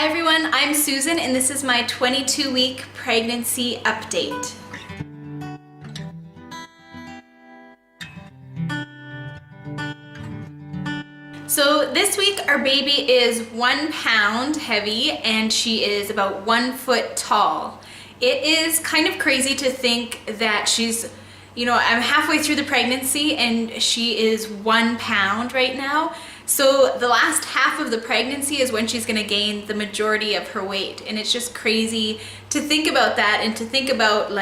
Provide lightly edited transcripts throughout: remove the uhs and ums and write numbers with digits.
Hi everyone, I'm Susan and this is my 22-week pregnancy update. So this week our baby is 1 pound heavy and she is about 1 foot tall. It is kind of crazy to think that she's, I'm halfway through the pregnancy and she is 1 pound right now. So the last half of the pregnancy is when she's gonna gain the majority of her weight. And it's just crazy to think about that and to think about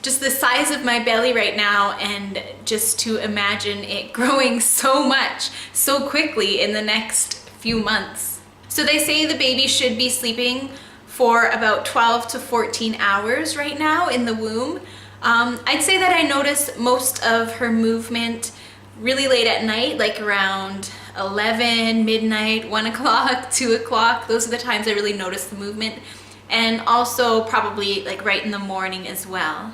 just the size of my belly right now and just to imagine it growing so much, so quickly in the next few months. So they say the baby should be sleeping for about 12 to 14 hours right now in the womb. I'd say that I notice most of her movement really late at night, like around 11, midnight, 1 o'clock, 2 o'clock. Those are the times I really notice the movement. And also probably like right in the morning as well.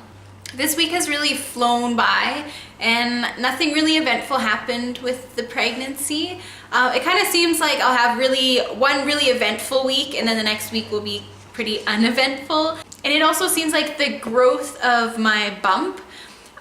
This week has really flown by and nothing really eventful happened with the pregnancy. It kind of seems like I'll have one really eventful week and then the next week will be pretty uneventful. And it also seems like the growth of my bump,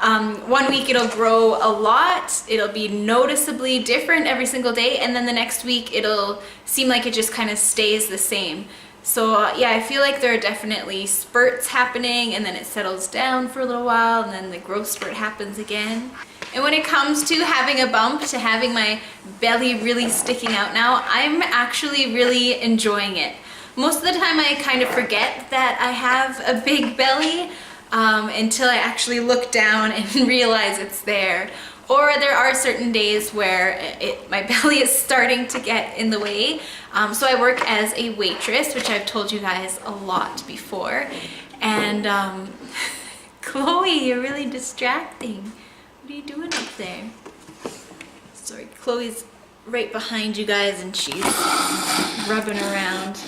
1 week it'll grow a lot, it'll be noticeably different every single day, and then the next week it'll seem like it just kind of stays the same. So yeah, I feel like there are definitely spurts happening and then it settles down for a little while and then the growth spurt happens again. And when it comes to having a bump, to having my belly really sticking out now, I'm actually really enjoying it. Most of the time I kind of forget that I have a big belly until I actually look down and realize it's there. Or there are certain days where my belly is starting to get in the way. So I work as a waitress, which I've told you guys a lot before. And Chloe, you're really distracting. What are you doing up there? Sorry, Chloe's right behind you guys and she's rubbing around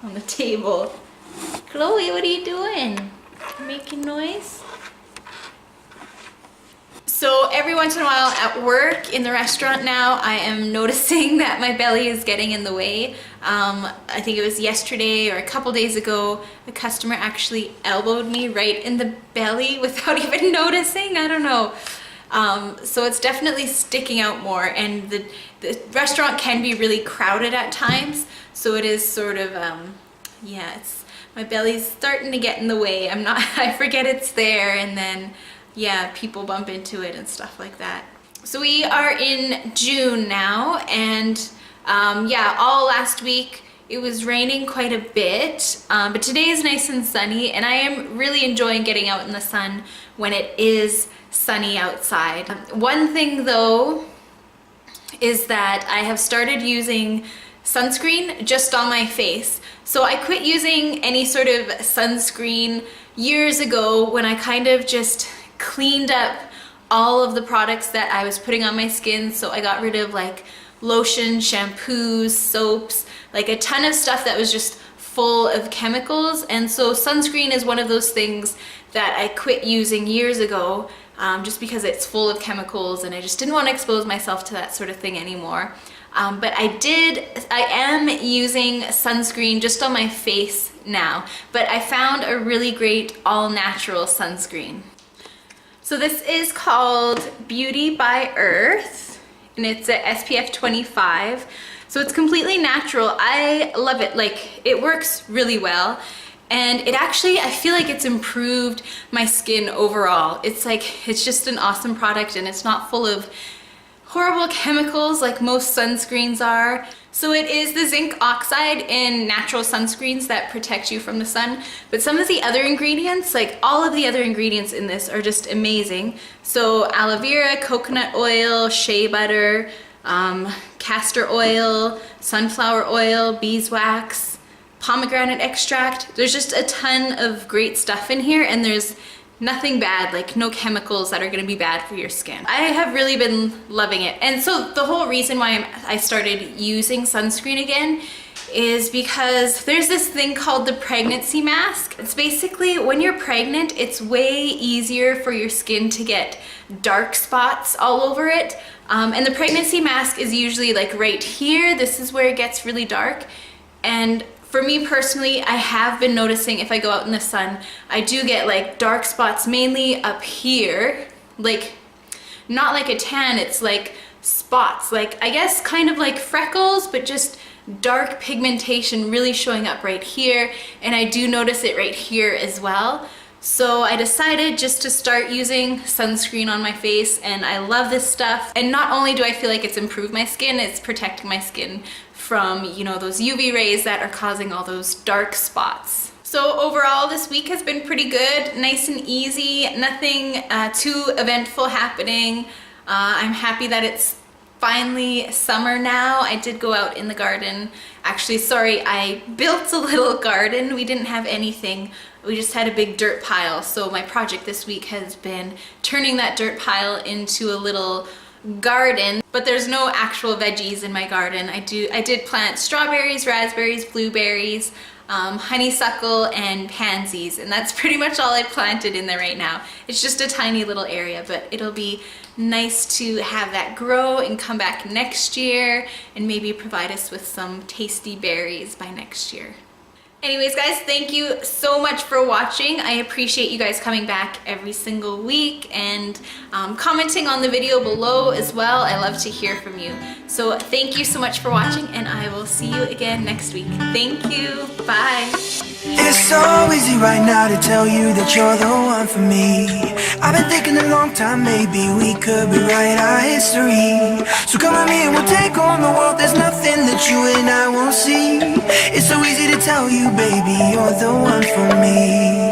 on the table. Chloe, what are you doing? Making noise? So every once in a while at work, in the restaurant now, I am noticing that my belly is getting in the way. I think it was yesterday or a couple days ago, the customer actually elbowed me right in the belly without even noticing. I don't know. So it's definitely sticking out more, and the restaurant can be really crowded at times. So it is sort of, my belly's starting to get in the way. I forget it's there, and then yeah, people bump into it and stuff like that. So we are in June now, and all last week it was raining quite a bit, but today is nice and sunny, and I am really enjoying getting out in the sun when it is sunny outside. One thing though is that I have started using sunscreen just on my face. So I quit using any sort of sunscreen years ago when I kind of just cleaned up all of the products that I was putting on my skin. So I got rid of like lotion, shampoos, soaps, like a ton of stuff that was just full of chemicals. And so sunscreen is one of those things that I quit using years ago just because it's full of chemicals and I just didn't want to expose myself to that sort of thing anymore. But I am using sunscreen just on my face now, but I found a really great all-natural sunscreen. So this is called Beauty by Earth, and it's a SPF 25. So it's completely natural. I love it. Like, it works really well. And it actually, I feel like it's improved my skin overall. It's just an awesome product, and it's not full of horrible chemicals like most sunscreens are. So it is the zinc oxide in natural sunscreens that protect you from the sun, but some of the other ingredients, like all of the other ingredients in this, are just amazing. So aloe vera, coconut oil, shea butter, castor oil, sunflower oil, beeswax, pomegranate extract. There's just a ton of great stuff in here, and there's nothing bad, like no chemicals that are gonna be bad for your skin. I have really been loving it. And so the whole reason why I started using sunscreen again is because there's this thing called the pregnancy mask. It's basically when you're pregnant, it's way easier for your skin to get dark spots all over it. And the pregnancy mask is usually like right here. This is where it gets really dark. And For me personally, I have been noticing if I go out in the sun, I do get like dark spots mainly up here, like not like a tan, it's like spots, like I guess kind of like freckles, but just dark pigmentation really showing up right here, and I do notice it right here as well. So I decided just to start using sunscreen on my face, and I love this stuff. And not only do I feel like it's improved my skin, it's protecting my skin from, you know, those UV rays that are causing all those dark spots. So overall, this week has been pretty good, nice and easy, nothing too eventful happening. I'm happy that it's finally summer now. I did go out in the garden. Actually, sorry, I built a little garden. We didn't have anything. We just had a big dirt pile. So my project this week has been turning that dirt pile into a little garden, but there's no actual veggies in my garden. I did plant strawberries, raspberries, blueberries, honeysuckle, and pansies, and that's pretty much all I planted in there right now. It's just a tiny little area, but it'll be nice to have that grow and come back next year and maybe provide us with some tasty berries by next year. Anyways, guys, thank you so much for watching. I appreciate you guys coming back every single week and commenting on the video below as well. I love to hear from you. So thank you so much for watching, and I will see you again next week. Thank you. Bye. It's so easy right now to tell you that you're the one for me. I've been thinking a long time, maybe we could rewrite our history. So come with me and we'll take on the world. There's nothing that you and I won't see. It's so easy to tell you, baby, you're the one for me.